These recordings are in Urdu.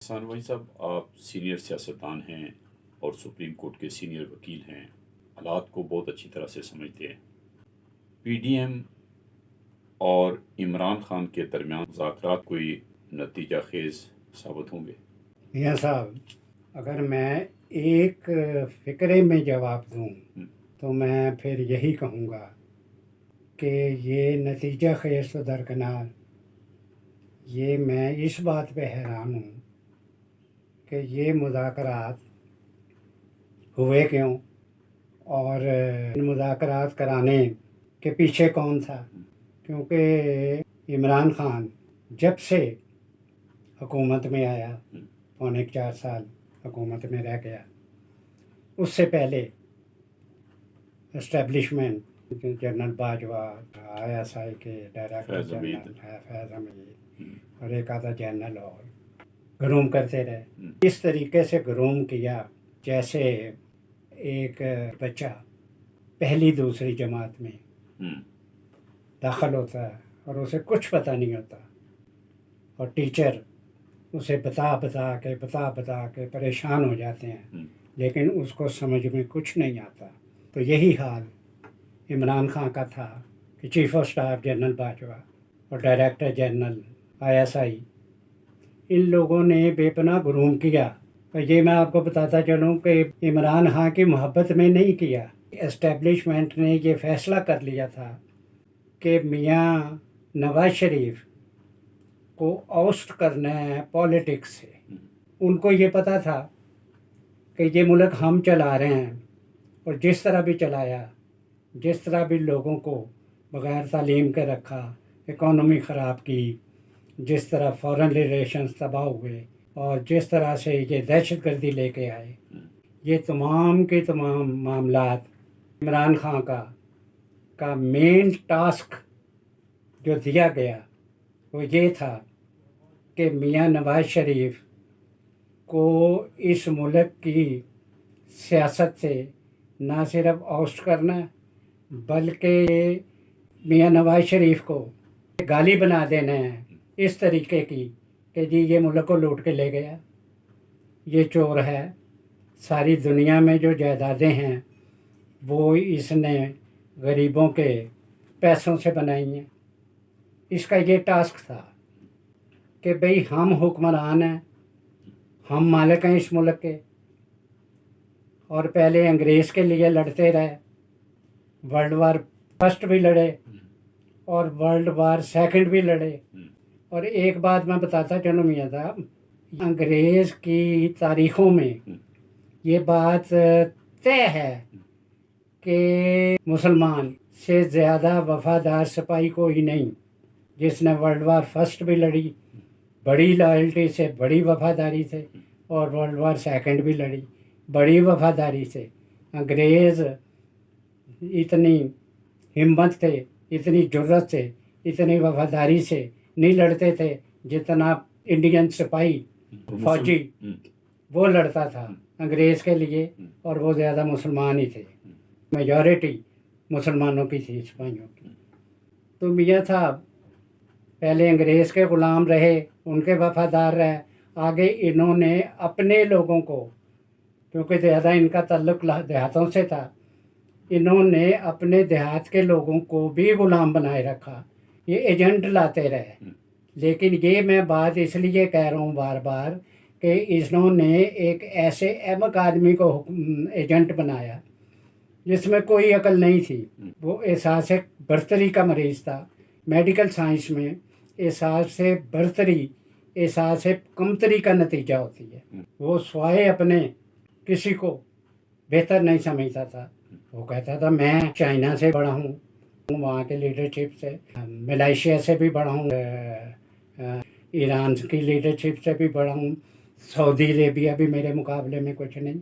ثانوی صاحب، آپ سینئر سیاستدان ہیں اور سپریم کورٹ کے سینئر وکیل ہیں، حالات کو بہت اچھی طرح سے سمجھتے ہیں۔ پی ڈی ایم اور عمران خان کے درمیان مذاکرات کوئی نتیجہ خیز ثابت ہوں گے؟ میاں صاحب، اگر میں ایک فقرے میں جواب دوں تو میں پھر یہی کہوں گا کہ یہ نتیجہ خیز تو درکنار، یہ میں اس بات پہ حیران ہوں کہ یہ مذاکرات ہوئے کیوں، اور ان مذاکرات کرانے کے پیچھے کون تھا۔ کیونکہ عمران خان جب سے حکومت میں آیا، 4.25 سال حکومت میں رہ گیا، اس سے پہلے اسٹیبلشمنٹ جنرل باجوہ، ISI کے ڈائریکٹر جنرل فیض حمید اور ایک آدھا جنرل اور گروم کرتے رہے۔ اس طریقے سے گروم کیا جیسے ایک بچہ پہلی دوسری جماعت میں داخل ہوتا ہے اور اسے کچھ پتہ نہیں ہوتا، اور ٹیچر اسے بتا کے پریشان ہو جاتے ہیں، لیکن اس کو سمجھ میں کچھ نہیں آتا۔ تو یہی حال عمران خان کا تھا کہ chief of staff general Bajwa اور ڈائریکٹر جنرل ISI، ان لوگوں نے بے پناہ گروم کیا۔ اور یہ میں آپ کو بتاتا چلوں کہ عمران خان کی محبت میں نہیں کیا، اسٹیبلشمنٹ نے یہ فیصلہ کر لیا تھا کہ میاں نواز شریف کو اوسٹ کرنا ہے پالیٹکس سے۔ ان کو یہ پتہ تھا کہ یہ ملک ہم چلا رہے ہیں، اور جس طرح بھی چلایا، جس طرح بھی لوگوں کو بغیر تعلیم کے رکھا، اکانومی خراب کی، جس طرح فارن ریلیشنز تباہ ہوئے، اور جس طرح سے یہ دہشت گردی لے کے آئے، یہ تمام کے تمام معاملات عمران خان کا مین ٹاسک جو دیا گیا وہ یہ تھا کہ میاں نواز شریف کو اس ملک کی سیاست سے نہ صرف اوسٹ کرنا بلکہ میاں نواز شریف کو گالی بنا دینا ہے اس طریقے کی کہ جی یہ ملک کو لوٹ کے لے گیا، یہ چور ہے، ساری دنیا میں جو جائیدادیں ہیں وہ اس نے غریبوں کے پیسوں سے بنائی ہیں۔ اس کا یہ ٹاسک تھا کہ بھئی ہم حکمران ہیں، ہم مالک ہیں اس ملک کے، اور پہلے انگریز کے لیے لڑتے رہے، ورلڈ وار فرسٹ بھی لڑے اور ورلڈ وار سیکنڈ بھی لڑے۔ اور ایک بات میں بتاتا چلوں میاں صاحب، انگریز کی تاریخوں میں یہ بات طے ہے کہ مسلمان سے زیادہ وفادار سپاہی کوئی نہیں، جس نے ورلڈ وار فرسٹ بھی لڑی بڑی لائلٹی سے، بڑی وفاداری سے، اور ورلڈ وار سیکنڈ بھی لڑی بڑی وفاداری سے۔ انگریز اتنی ہمت سے، اتنی جرأت سے، اتنی وفاداری سے نہیں لڑتے تھے جتنا انڈین سپاہی فوجی وہ لڑتا تھا انگریز کے لیے، اور وہ زیادہ مسلمان ہی تھے، میجورٹی مسلمانوں کی تھی سپاہیوں کی۔ تو میاں صاحب پہلے انگریز کے غلام رہے، ان کے وفادار رہے، آگے انہوں نے اپنے لوگوں کو، کیونکہ زیادہ ان کا تعلق دیہاتوں سے تھا، انہوں نے اپنے دیہات کے لوگوں کو بھی غلام بنائے رکھا، یہ ایجنٹ لاتے رہے۔ لیکن یہ میں بات اس لیے کہہ رہا ہوں بار بار کہ انہوں نے ایک ایسے احمق آدمی کو ایجنٹ بنایا جس میں کوئی عقل نہیں تھی، وہ احساس برتری کا مریض تھا۔ میڈیکل سائنس میں احساس برتری، احساس کمتری کا نتیجہ ہوتی ہے۔ وہ سوائے اپنے کسی کو بہتر نہیں سمجھتا تھا۔ وہ کہتا تھا میں چائنا سے بڑا ہوں، وہاں کے لیڈرشپ سے، ملائیشیا سے بھی بڑا ہوں، ایران کی لیڈرشپ سے بھی بڑا ہوں، سعودی عربیہ بھی میرے مقابلے میں کچھ نہیں۔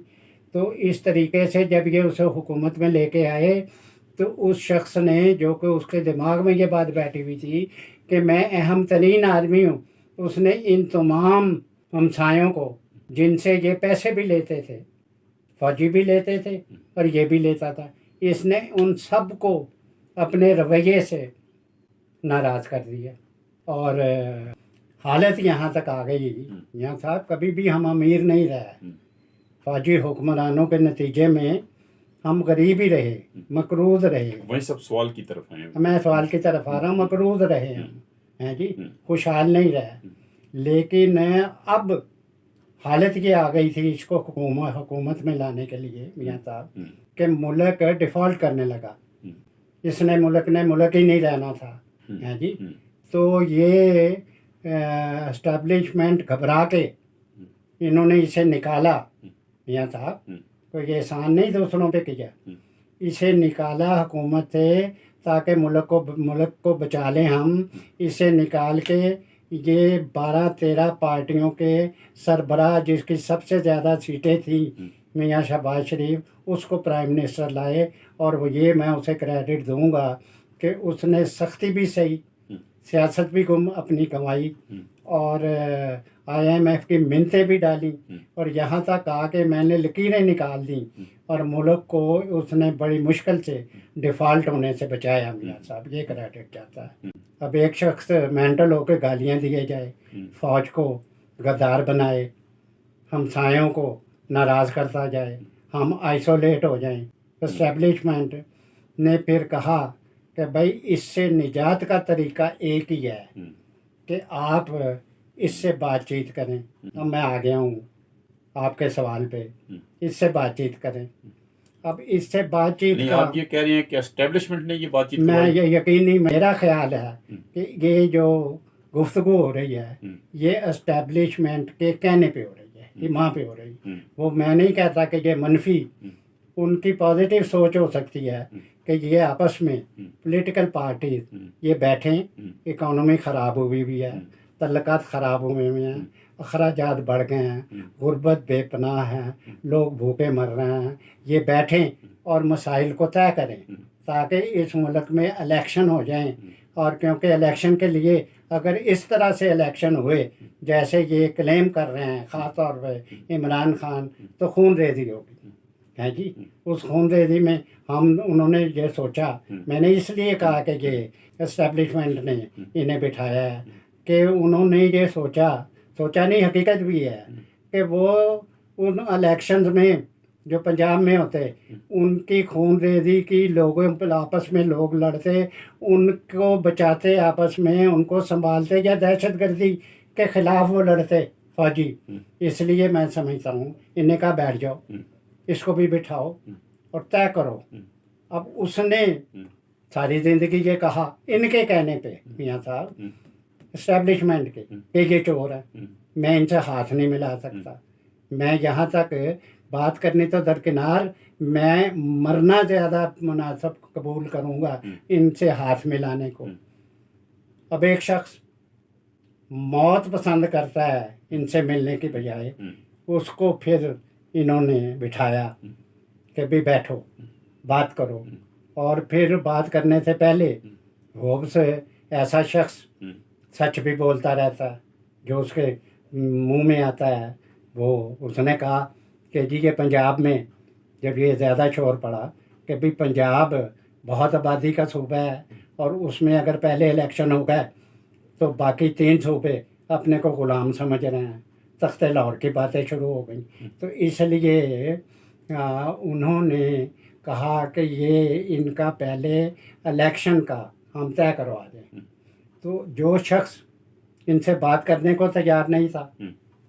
تو اس طریقے سے جب یہ اسے حکومت میں لے کے آئے تو اس شخص نے، جو کہ اس کے دماغ میں یہ بات بیٹھی ہوئی تھی کہ میں اہم ترین آدمی ہوں، اس نے ان تمام ہمسایوں کو، جن سے یہ پیسے بھی لیتے تھے، فوجی بھی لیتے تھے اور یہ بھی لیتا تھا، اس نے ان سب کو اپنے رویے سے ناراض کر دیا، اور حالت یہاں تک آ گئی میاں صاحب کبھی بھی ہم امیر نہیں رہے، فوجی حکمرانوں کے نتیجے میں ہم غریب ہی رہے، مقروض رہے۔ وہیں سب سوال کی طرف ہیں۔ میں سوال کی طرف آ رہا ہوں، مقروض رہے ہم، ہیں جی، خوشحال نہیں رہے۔ لیکن اب حالت یہ آ گئی تھی اس کو حکومت میں لانے کے لیے میاں صاحب کہ ملک ڈیفالٹ کرنے لگا، اس نے ملک ہی نہیں رہنا تھا، ہیں جی۔ تو یہ اسٹیبلشمنٹ گھبرا کے انہوں نے اسے نکالا میاں صاحب، کوئی احسان نہیں دوسروں پہ کیا، اسے نکالا حکومت سے تاکہ ملک کو بچا لیں ہم۔ اسے نکال کے یہ 12-13 پارٹیوں کے سربراہ جس کی سب سے زیادہ سیٹیں تھیں میاں شہباز شریف، اس کو پرائم منسٹر لائے، اور وہ یہ میں اسے کریڈٹ دوں گا کہ اس نے سختی بھی صحیح، سیاست بھی اپنی کمائی، اور IMF کی منتیں بھی ڈالیں، اور یہاں تک آ کہ میں نے لکیریں نکال دیں اور ملک کو اس نے بڑی مشکل سے ڈیفالٹ ہونے سے بچایا میاں صاحب، یہ کریڈٹ چاہتا ہے۔ اب ایک شخص مینٹل ہو کے گالیاں دیے جائے، فوج کو غدار بنائے، ہمسایوں کو ناراض کرتا جائے، ہم آئسولیٹ ہو جائیں۔ اسٹیبلشمنٹ نے پھر کہا کہ بھائی اس سے نجات کا طریقہ ایک ہی ہے کہ آپ اس سے بات چیت کریں۔ اب میں آ گیا ہوں آپ کے سوال پہ، اس سے بات چیت کریں۔ اب اس سے بات چیت کا آپ یہ کہہ رہے ہیں کہ اسٹیبلشمنٹ نے یہ بات چیت میں یہ یقینی میرا خیال ہے کہ یہ جو گفتگو ہو رہی ہے یہ اسٹیبلشمنٹ کے کہنے پہ ہو رہی ہے، ایمان پہ ہو رہی ہے۔ وہ میں نہیں کہتا کہ یہ منفی، ان کی پازیٹیو سوچ ہو سکتی ہے کہ یہ آپس میں پولیٹیکل پارٹیز یہ بیٹھیں، اکانومی خراب ہوئی بھی ہے، تعلقات خراب ہوئے ہوئے ہیں، اخراجات بڑھ گئے ہیں، غربت بے پناہ ہے، لوگ بھوکے مر رہے ہیں، یہ بیٹھیں اور مسائل کو طے کریں تاکہ اس ملک میں الیکشن ہو جائیں۔ اور کیونکہ الیکشن کے لیے اگر اس طرح سے الیکشن ہوئے جیسے یہ کلیم کر رہے ہیں خاص طور پہ عمران خان، تو خون ریزی ہوگی، ہے جی۔ اس خون ریزی میں انہوں نے یہ سوچا، میں نے اس لیے کہا کہ یہ اسٹیبلشمنٹ نے انہیں بٹھایا ہے کہ انہوں نے یہ سوچا نہیں، حقیقت بھی ہے کہ وہ ان الیکشنز میں جو پنجاب میں ہوتے ان کی خون ریزی کی، لوگوں آپس میں لوگ لڑتے، ان کو بچاتے آپس میں، ان کو سنبھالتے، یا دہشت گردی کے خلاف وہ لڑتے فوجی۔ اس لیے میں سمجھتا ہوں انہیں کہا بیٹھ جاؤ، اس کو بھی بٹھاؤ اور طے کرو۔ اب اس نے ساری زندگی یہ کہا ان کے کہنے پہ میاں صاحب، اسٹیبلشمنٹ کے، کہ یہ چور ہے، میں ان سے ہاتھ نہیں ملا سکتا، میں یہاں تک بات کرنی تو درکنار، میں مرنا زیادہ مناسب قبول کروں گا ان سے ہاتھ ملانے کو۔ اب ایک شخص موت پسند کرتا ہے ان سے ملنے کی بجائے، اس کو پھر انہوں نے بٹھایا کہ بھی بیٹھو بات کرو، اور پھر بات کرنے سے پہلے ہوبز ایسا شخص سچ بھی بولتا رہتا ہے جو اس کے منہ میں آتا ہے، اس نے کہا کہ جی یہ پنجاب میں جب یہ زیادہ شور پڑا کہ بھی پنجاب بہت آبادی کا صوبہ ہے، اور اس میں اگر پہلے الیکشن ہو گئے تو باقی 3 صوبے اپنے کو غلام سمجھ رہے ہیں، تخت لاہور کی باتیں شروع ہو گئیں۔ تو اس لیے انہوں نے کہا کہ یہ ان کا پہلے الیکشن کا ہم طے کروا دیں۔ تو جو شخص ان سے بات کرنے کو تیار نہیں تھا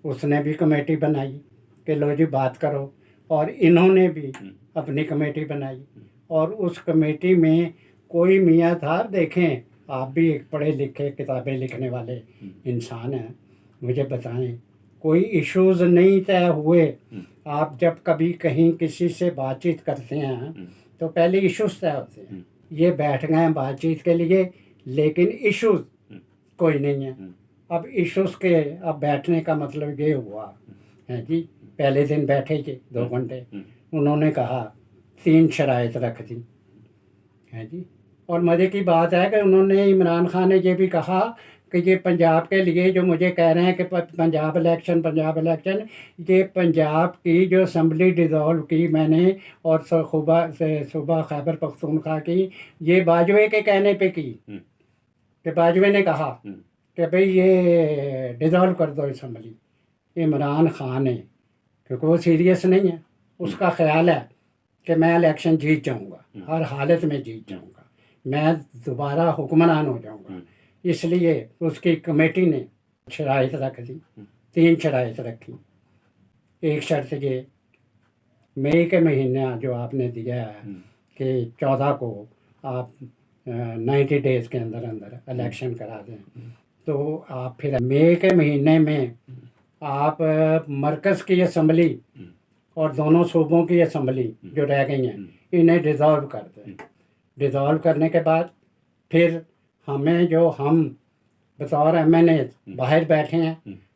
اس نے بھی کمیٹی بنائی کہ لو جی بات کرو، اور انہوں نے بھی اپنی کمیٹی بنائی، اور اس کمیٹی میں کوئی میاں تھا، دیکھیں آپ بھی ایک پڑھے لکھے کتابیں لکھنے والے انسان ہیں، مجھے بتائیں کوئی ایشوز نہیں طے ہوئے؟ آپ جب کبھی کہیں کسی سے بات چیت کرتے ہیں تو پہلے ایشوز طے ہوتے ہیں، یہ بیٹھ گئے ہیں بات چیت کے لیے لیکن ایشوز کوئی نہیں ہے۔ اب ایشوز کے اب بیٹھنے کا مطلب یہ ہوا ہے جی، پہلے دن بیٹھے تھے 2 گھنٹے، انہوں نے کہا 3 شرائط رکھ دی ہے جی۔ اور مزے کی بات ہے کہ انہوں نے، عمران خان نے یہ بھی کہا کہ یہ پنجاب کے لیے جو مجھے کہہ رہے ہیں کہ پنجاب الیکشن، یہ پنجاب کی جو اسمبلی ڈیزالو کی میں نے، اور صوبہ خیبر پختونخوا کی، یہ باجوے کے کہنے پہ کی، کہ باجوے نے کہا کہ بھئی یہ ڈیزالو کر دو اسمبلی. عمران خان ہے کیونکہ وہ سیریس نہیں ہے، اس کا خیال ہے کہ میں الیکشن جیت جاؤں گا، ہر حالت میں جیت جاؤں گا، میں دوبارہ حکمران ہو جاؤں گا. اس لیے اس کی کمیٹی نے شرائط رکھ دی، 3 شرائط رکھی. ایک شرط یہ مئی کے مہینہ جو آپ نے دیا ہے کہ 14 کو آپ 90 ڈیز کے اندر اندر الیکشن کرا دیں، تو آپ پھر مئی کے مہینے میں آپ مرکز کی اسمبلی اور دونوں صوبوں کی اسمبلی جو رہ گئی ہیں انہیں ڈیزالو کر دیں. ڈیزالو کرنے کے بعد پھر ہمیں جو ہم بطور ایم این اے باہر بیٹھے ہیں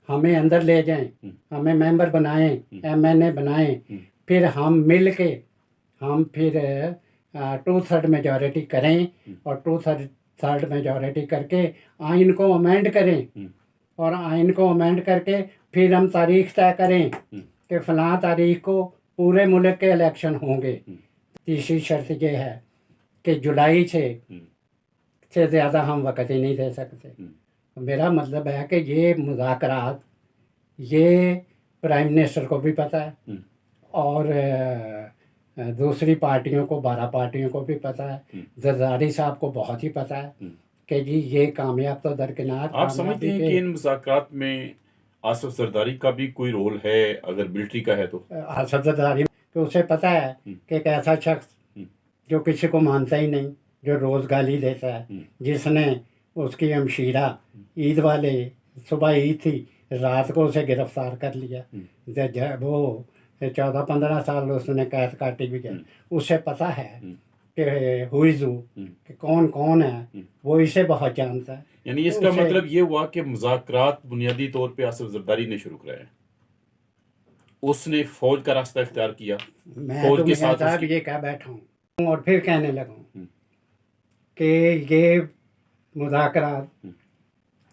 ہمیں اندر لے جائیں، ہمیں ممبر بنائیں، ایم این اے بنائیں، پھر ہم مل کے ہم پھر 2/3 میجورٹی کریں اور 2/3 میجورٹی کر کے آئین کو امینڈ کریں، اور آئین کو امینڈ کر کے پھر ہم تاریخ طے کریں کہ فلاں تاریخ کو پورے ملک کے الیکشن ہوں گے. تیسری شرط یہ ہے کہ جولائی سے زیادہ ہم وقت ہی نہیں دے سکتے. میرا مطلب ہے کہ یہ مذاکرات یہ پرائم منسٹر کو بھی پتہ ہے اور دوسری پارٹیوں کو 12 پارٹیوں کو بھی پتہ ہے، زرداری صاحب کو بہت ہی پتہ ہے کہ جی یہ کامیاب تو درکنار. آپ سمجھتے ہیں کہ ان مذاکرات میں آصف زرداری کا بھی کوئی رول ہے اگر ملٹری کا ہے تو؟ آصف زرداری کہ اسے پتہ ہے کہ ایک ایسا شخص جو کسی کو مانتا ہی نہیں، جو روز گالی دیتا ہے، جس نے اس کی ہمشیرہ عید والے صبح عید تھی رات کو اسے گرفتار کر لیا، وہ 14-15 سال اس نے قید کاٹی بھی ہے. اسے پتہ ہے کہ ہوئیزو کہ کون ہے، وہ اسے بہت جانتا ہے. یعنی اس کا مطلب یہ ہوا کہ مذاکرات بنیادی طور پہ آصف زرداری نے شروع کرائے، اس نے فوج کا راستہ اختیار کیا. میں تو میاں صاحب یہ کہہ بیٹھا ہوں اور پھر کہنے لگا ہوں کہ یہ مذاکرات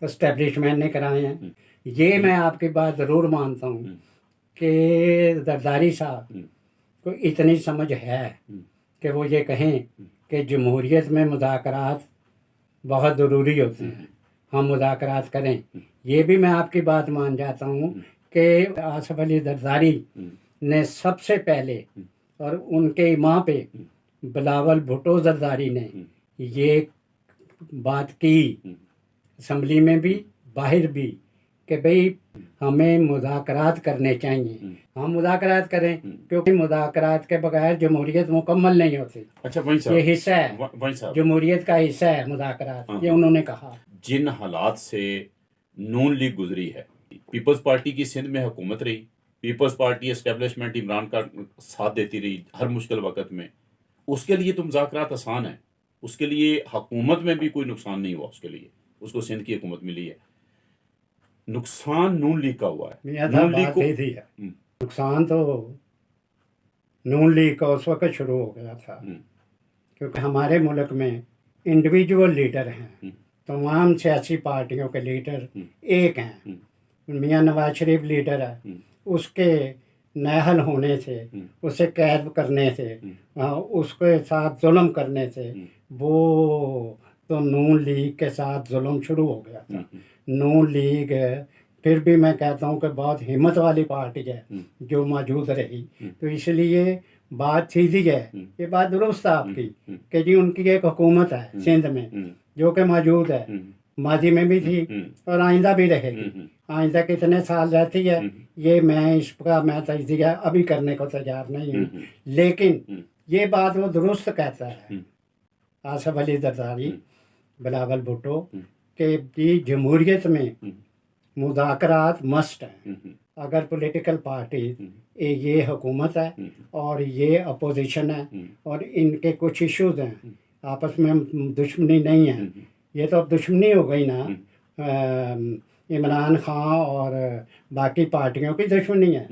اسٹیبلشمنٹ نے کرائے ہیں. یہ میں آپ کی بات ضرور مانتا ہوں کہ زرداری صاحب کو اتنی سمجھ ہے کہ وہ یہ کہیں کہ جمہوریت میں مذاکرات بہت ضروری ہوتے ہیں، ہم مذاکرات کریں. یہ بھی میں آپ کی بات مان جاتا ہوں کہ آصف علی زرداری نے سب سے پہلے اور ان کے امام پہ بلاول بھٹو زرداری نے یہ بات کی اسمبلی میں بھی باہر بھی کہ بھئی ہمیں مذاکرات کرنے چاہیے، ہم مذاکرات کریں کیونکہ مذاکرات کے بغیر جمہوریت مکمل نہیں ہوتی. اچھا وہیں صاحب، یہ حصہ ہے جمہوریت کا، حصہ ہے مذاکرات. یہ انہوں نے کہا. جن حالات سے نون لیگ گزری ہے، پیپلز پارٹی کی سندھ میں حکومت رہی، پیپلز پارٹی اسٹیبلشمنٹ عمران کا ساتھ دیتی رہی ہر مشکل وقت میں، اس کے لیے تو مذاکرات آسان ہیں، اس کے لیے حکومت میں بھی کوئی نقصان نہیں ہوا، اس کے لیے اس کو سندھ کی حکومت ملی ہے. نقصان نون لیگ کا ہوا ہے. نون لیگ کو نقصان تو نون لیگ کا اس وقت شروع ہو گیا تھا کیونکہ ہمارے ملک میں انڈیویجول لیڈر ہیں، تمام سیاسی پارٹیوں کے لیڈر ایک ہیں. میاں نواز شریف لیڈر ہے، اس کے نااہل ہونے سے، اسے قید کرنے سے، اس کے ساتھ ظلم کرنے سے وہ تو نون لیگ کے ساتھ ظلم شروع ہو گیا تھا. نون لیگ پھر بھی میں کہتا ہوں کہ بہت ہمت والی پارٹی ہے جو موجود رہی. تو اس لیے بات سیدھی ہے، یہ بات درست ہے آپ کی کہ جی ان کی ایک حکومت ہے سندھ میں جو کہ موجود ہے، ماضی میں بھی تھی اور آئندہ بھی رہے گی. آئندہ کتنے سال رہتی ہے یہ میں اس کا میں تجزیہ ابھی کرنے کو تیار نہیں ہوں، لیکن یہ بات وہ درست کہتا ہے آصف علی زرداری، بلاول بھٹو کہ جمہوریت میں مذاکرات مسٹ ہیں. اگر پولیٹیکل پارٹی یہ حکومت ہے اور یہ اپوزیشن ہے اور ان کے کچھ ایشوز ہیں، آپس میں دشمنی نہیں ہے. یہ تو اب دشمنی ہو گئی نا، عمران خان اور باقی پارٹیوں کی دشمنی ہے.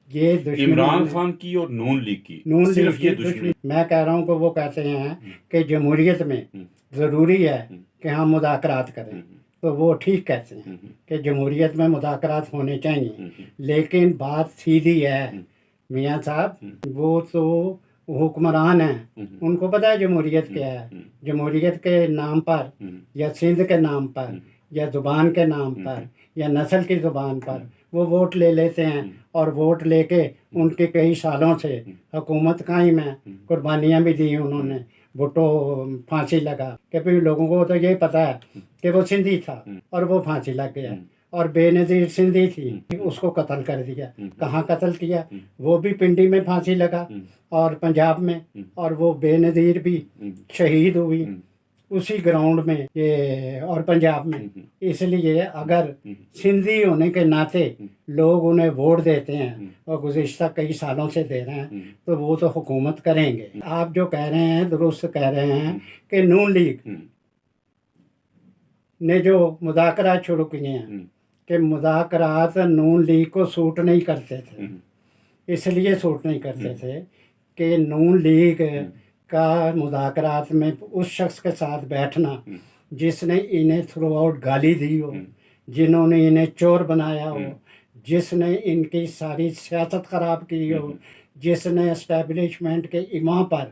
یہ دشمنی عمران خان کی اور نون لیگ کی، صرف یہ دشمنی. میں کہہ رہا ہوں کہ وہ کہتے ہیں کہ جمہوریت میں ضروری ہے کہ ہم مذاکرات کریں، تو وہ ٹھیک کہتے ہیں کہ جمہوریت میں مذاکرات ہونے چاہیے. لیکن بات سیدھی ہے میاں صاحب، وہ تو حکمران ہیں، ان کو پتہ ہے جمہوریت کیا ہے. جمہوریت کے نام پر یا سندھ کے نام پر یا زبان کے نام پر یا نسل کی زبان پر وہ ووٹ لے لیتے ہیں، اور ووٹ لے کے ان کے کئی سالوں سے حکومت قائم ہے، قربانیاں بھی دی انہوں نے، بھٹو پھانسی لگا کہ بھئی لوگوں کو تو یہی پتہ ہے کہ وہ سندھی تھا اور وہ پھانسی لگ گیا، اور بے نظیر سندھی تھی اس کو قتل کر دیا۔ کہاں قتل کیا؟ وہ بھی پنڈی میں پھانسی لگا اور پنجاب میں، اور وہ بے نظیر بھی شہید ہوئی اسی گراؤنڈ میں یہ اور پنجاب میں۔ اس لیے اگر سندھی ہونے کے ناطے لوگ انہیں ووٹ دیتے ہیں اور گزشتہ کئی سالوں سے دے رہے ہیں تو وہ تو حکومت کریں گے۔ آپ جو کہہ رہے ہیں درست کہہ رہے ہیں کہ نون لیگ نے جو مذاکرات شروع کیے ہیں کہ مذاکرات نون لیگ کو سوٹ نہیں کرتے تھے، اس لیے سوٹ نہیں کرتے تھے کہ نون لیگ کا مذاکرات میں اس شخص کے ساتھ بیٹھنا جس نے انہیں تھرو آؤٹ گالی دی ہو، جنہوں نے انہیں چور بنایا ہو، جس نے ان کی ساری سیاست خراب کی ہو، جس نے اسٹیبلشمنٹ کے امام پر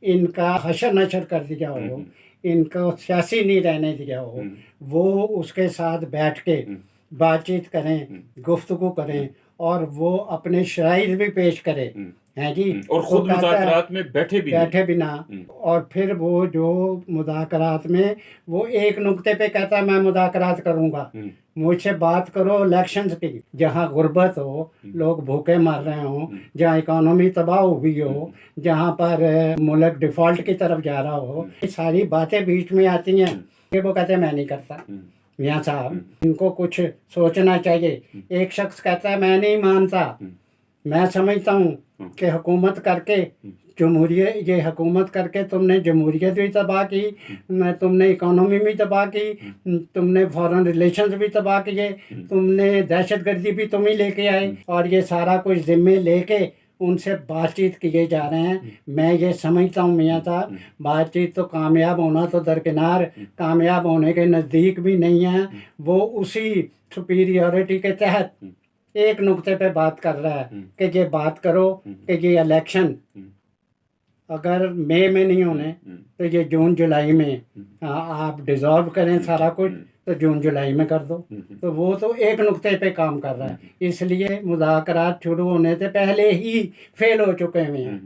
ان کا حشر نشر کر دیا ہو، ان کو سیاسی نہیں رہنے دیا ہو، وہ اس کے ساتھ بیٹھ کے بات چیت کریں، گفتگو کریں، اور وہ اپنے شرائط بھی پیش کرے ہیں جی، اور خود مذاکرات میں بیٹھے بھی نہ، اور پھر وہ جو مذاکرات میں وہ ایک نقطے پہ کہتا ہے میں مذاکرات کروں گا، مجھ سے بات کرو الیکشنز کی، جہاں غربت ہو، لوگ بھوکے مر رہے ہوں، جہاں اکانومی تباہ ہوئی ہو، جہاں پر ملک ڈیفالٹ کی طرف جا رہا ہو، یہ ساری باتیں بیچ میں آتی ہیں کہ وہ کہتے ہیں میں نہیں کرتا۔ میاں صاحب ان کو کچھ سوچنا چاہیے۔ ایک شخص کہتا ہے میں نہیں مانتا، میں سمجھتا ہوں کہ حکومت کر کے یہ حکومت کر کے تم نے جمہوریت بھی تباہ کی، تم نے اکانومی بھی تباہ کی، تم نے فارن ریلیشنز بھی تباہ کیے، تم نے دہشت گردی بھی تم ہی لے کے آئے، اور یہ سارا کچھ ذمے لے کے ان سے بات چیت کیے جا رہے ہیں۔ میں یہ سمجھتا ہوں میاں صاحب بات چیت تو کامیاب ہونا تو درکنار، کامیاب ہونے کے نزدیک بھی نہیں ہے، وہ اسی سپیریورٹی کے تحت ایک نقطے پہ بات کر رہا ہے کہ یہ بات کرو کہ یہ الیکشن اگر مئی میں نہیں ہونے تو یہ جون جولائی میں آپ ڈیزالو کریں سارا کچھ، تو جون جولائی میں کر دو۔ تو وہ تو ایک نقطے پہ کام کر رہا ہے، اس لیے مذاکرات شروع ہونے سے پہلے ہی فیل ہو چکے ہوئے ہیں۔